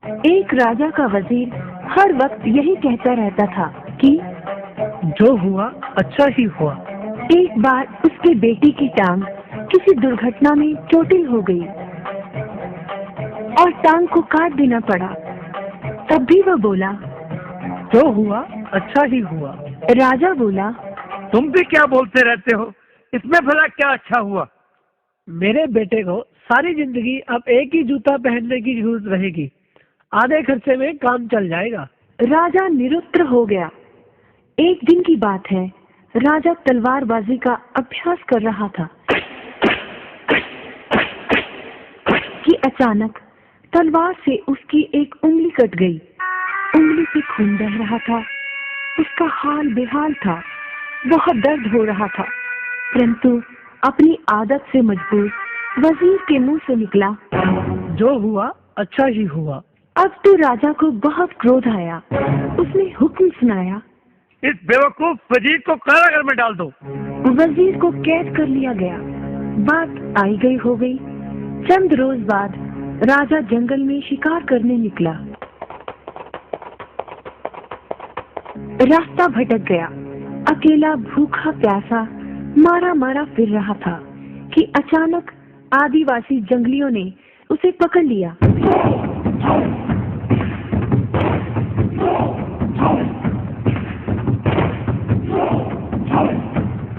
एक राजा का वजीर हर वक्त यही कहता रहता था कि जो हुआ अच्छा ही हुआ। एक बार उसके बेटे की टांग किसी दुर्घटना में चोटिल हो गई और टांग को काट देना पड़ा। तब भी वह बोला, जो हुआ अच्छा ही हुआ। राजा बोला, तुम भी क्या बोलते रहते हो, इसमें भला क्या अच्छा हुआ। मेरे बेटे को सारी जिंदगी अब एक ही जूता पहनने की जरूरत रहेगी, आधे खर्चे में काम चल जाएगा। राजा निरुत्तर हो गया। एक दिन की बात है, राजा तलवारबाजी का अभ्यास कर रहा था कि अचानक तलवार से उसकी एक उंगली कट गई। उंगली से खून बह रहा था। उसका हाल बेहाल था। बहुत दर्द हो रहा था, परंतु अपनी आदत से मजबूर वजीर के मुंह से निकला, जो हुआ अच्छा ही हुआ। अब तो राजा को बहुत क्रोध आया। उसने हुक्म सुनाया, इस बेवकूफ वजीर को कारागार में डाल दो। वजीर को कैद कर लिया गया। बात आई गई हो गई। चंद रोज बाद राजा जंगल में शिकार करने निकला। रास्ता भटक गया। अकेला भूखा प्यासा मारा मारा फिर रहा था कि अचानक आदिवासी जंगलियों ने उसे पकड़ लिया।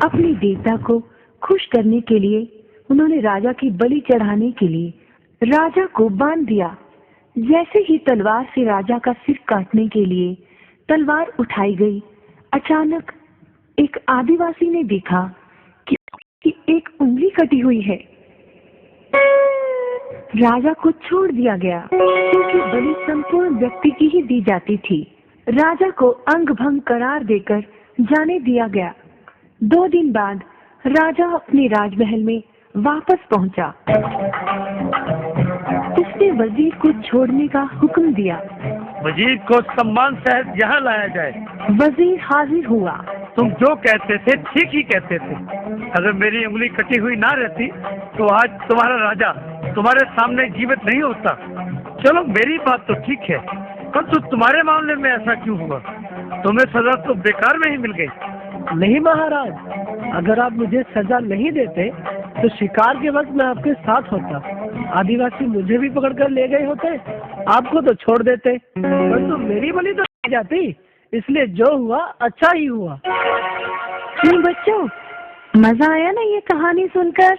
अपने देवता को खुश करने के लिए उन्होंने राजा की बलि चढ़ाने के लिए राजा को बांध दिया। जैसे ही तलवार से राजा का सिर काटने के लिए तलवार उठाई गई, अचानक एक आदिवासी ने देखा कि एक उंगली कटी हुई है। राजा को छोड़ दिया गया क्योंकि बलि संपूर्ण व्यक्ति की ही दी जाती थी। राजा को अंग भंग करार देकर जाने दिया गया। 2 दिन बाद राजा अपने राजमहल में वापस पहुंचा। उसने वजीर को छोड़ने का हुक्म दिया। वजीर को सम्मान सहित यहाँ लाया जाए। वजीर हाजिर हुआ। तुम जो कहते थे ठीक ही कहते थे। अगर मेरी उंगली कटी हुई ना रहती तो आज तुम्हारा राजा तुम्हारे सामने जीवित नहीं होता। चलो मेरी बात तो ठीक है, परंतु तुम्हारे मामले में ऐसा क्यों हुआ। तुम्हें सजा तो बेकार में ही मिल गई। नहीं महाराज, अगर आप मुझे सजा नहीं देते तो शिकार के वक्त मैं आपके साथ होता। आदिवासी मुझे भी पकड़कर ले गए होते, आपको तो छोड़ देते, परंतु मेरी बलि तो नहीं जाती। इसलिए जो हुआ अच्छा ही हुआ। बच्चों, मजा आया ना ये कहानी सुनकर?